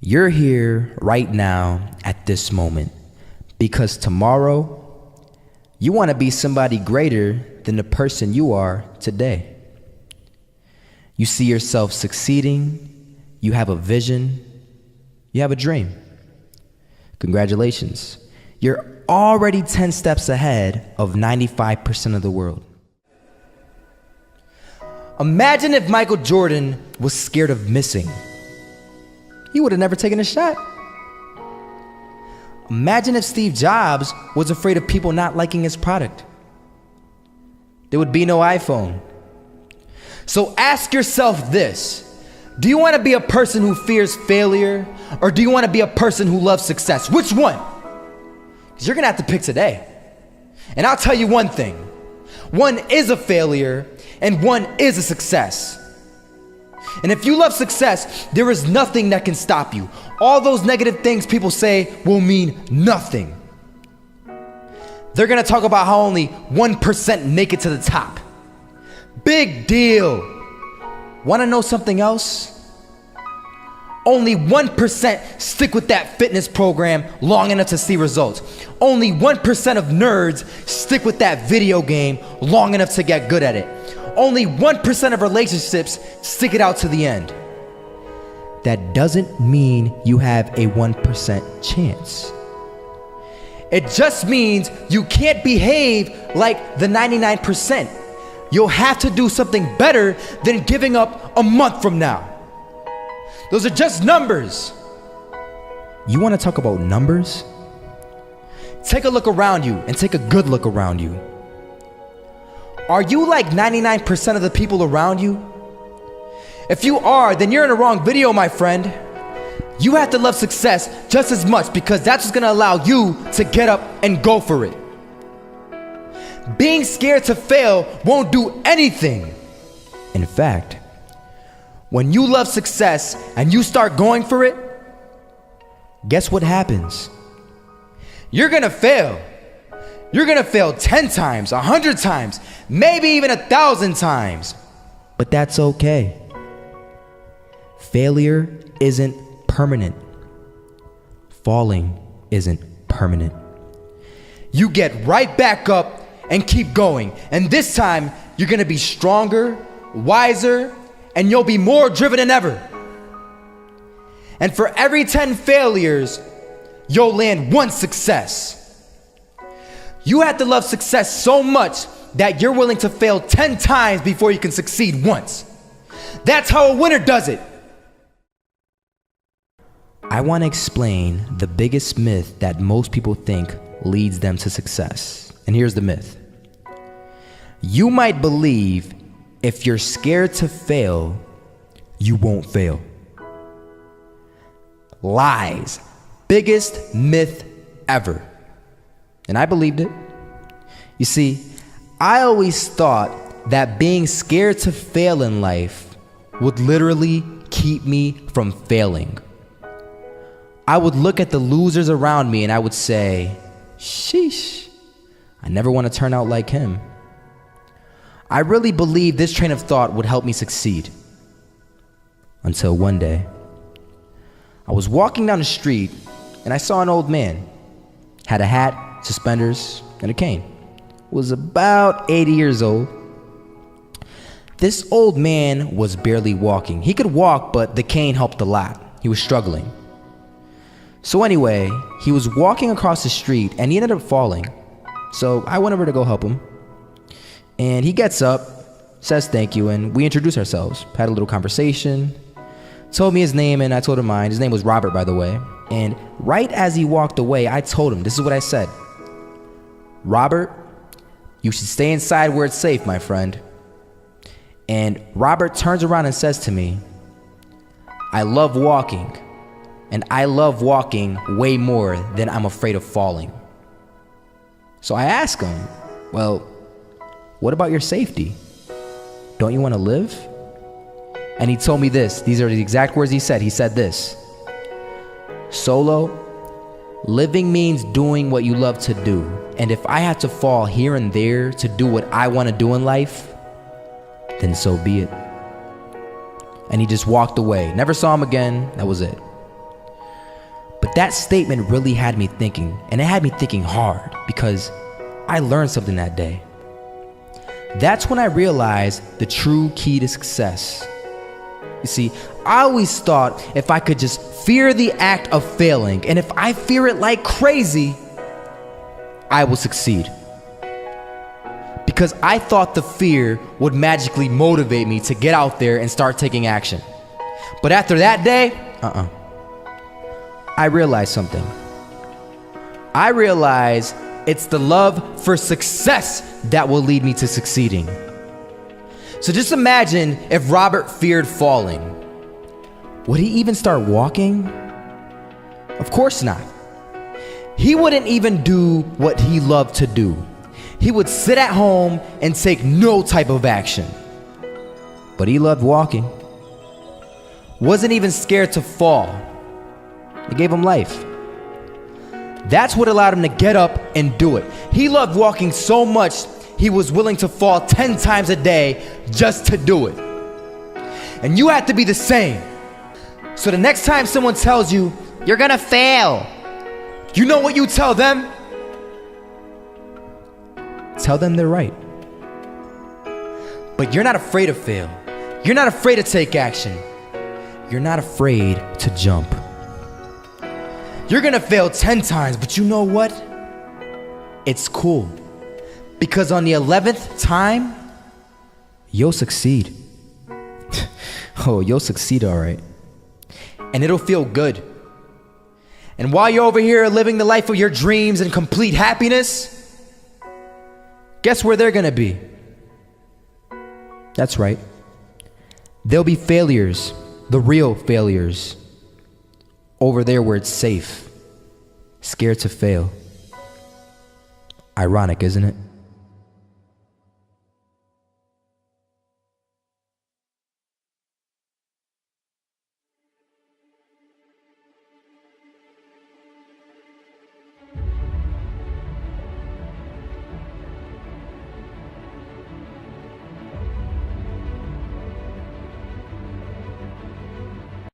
You're here right now at this moment because tomorrow you want to be somebody greater than the person you are today. You see yourself succeeding, you have a vision, you have a dream. Congratulations. You're already 10 steps ahead of 95% of the world. Imagine if Michael Jordan was scared of missing. He would have never taken a shot. Imagine if Steve Jobs was afraid of people not liking his product. There would be no iPhone. So ask yourself this: do you want to be a person who fears failure, or do you want to be a person who loves success? Which one? Because you're going to have to pick today. And I'll tell you one thing: one is a failure and one is a success. And if you love success, there is nothing that can stop you. All those negative things people say will mean nothing. They're gonna talk about how only 1% make it to the top. Big deal. Wanna know something else? Only 1% stick with that fitness program long enough to see results. Only 1% of nerds stick with that video game long enough to get good at it. Only 1% of relationships stick it out to the end. That doesn't mean you have a 1% chance. It just means you can't behave like the 99%. You'll have to do something better than giving up a month from now. Those are just numbers. You want to talk about numbers? Take a look around you and take a good look around you. Are you like 99% of the people around you? If you are, then you're in the wrong video, my friend. You have to love success just as much because that's what's gonna allow you to get up and go for it. Being scared to fail won't do anything. In fact, when you love success and you start going for it, guess what happens? You're gonna fail. You're gonna fail 10 times, 100 times, maybe even 1,000 times. But that's okay. Failure isn't permanent. Falling isn't permanent. You get right back up and keep going. And this time, you're gonna be stronger, wiser, and you'll be more driven than ever. And for every 10 failures, you'll land one success. You have to love success so much that you're willing to fail 10 times before you can succeed once. That's how a winner does it. I want to explain the biggest myth that most people think leads them to success. And here's the myth. You might believe if you're scared to fail, you won't fail. Lies. Biggest myth ever. And I believed it. You see, I always thought that being scared to fail in life would literally keep me from failing. I would look at the losers around me and I would say, sheesh, I never want to turn out like him. I really believed this train of thought would help me succeed. Until one day, I was walking down the street and I saw an old man. Had a hat, suspenders, and a cane. Was about 80 years old. This old man was barely walking. He could walk, but the cane helped a lot. He was struggling. So anyway, he was walking across the street and he ended up falling. So I went over to go help him. And he gets up, says thank you, and we introduced ourselves. Had a little conversation. Told me his name and I told him mine. His name was Robert, by the way. And right as he walked away, I told him, this is what I said. Robert, you should stay inside where it's safe, my friend. And Robert turns around and says to me, I love walking. And I love walking way more than I'm afraid of falling. So I asked him, well, what about your safety? Don't you want to live? And he told me this. These are the exact words he said. He said this: Solo, living means doing what you love to do. And if I have to fall here and there to do what I want to do in life, then so be it. And he just walked away. Never saw him again. That was it. But that statement really had me thinking, and it had me thinking hard because I learned something that day. That's when I realized the true key to success. You see, I always thought if I could just fear the act of failing, and if I fear it like crazy, I will succeed. Because I thought the fear would magically motivate me to get out there and start taking action. But after that day, I realized something. I realized it's the love for success that will lead me to succeeding. So just imagine if Robert feared falling. Would he even start walking? Of course not. He wouldn't even do what he loved to do. He would sit at home and take no type of action. But he loved walking. Wasn't even scared to fall. It gave him life. That's what allowed him to get up and do it. He loved walking so much, he was willing to fall 10 times a day just to do it. And you have to be the same. So the next time someone tells you, you're gonna fail, you know what you tell them? Tell them they're right. But you're not afraid to fail. You're not afraid to take action. You're not afraid to jump. You're gonna fail 10 times, but you know what? It's cool. Because on the 11th time, you'll succeed. Oh, you'll succeed, all right. And it'll feel good. And while you're over here living the life of your dreams and complete happiness, guess where they're gonna be? That's right. They'll be failures, the real failures. Over there where it's safe, scared to fail. Ironic, isn't it?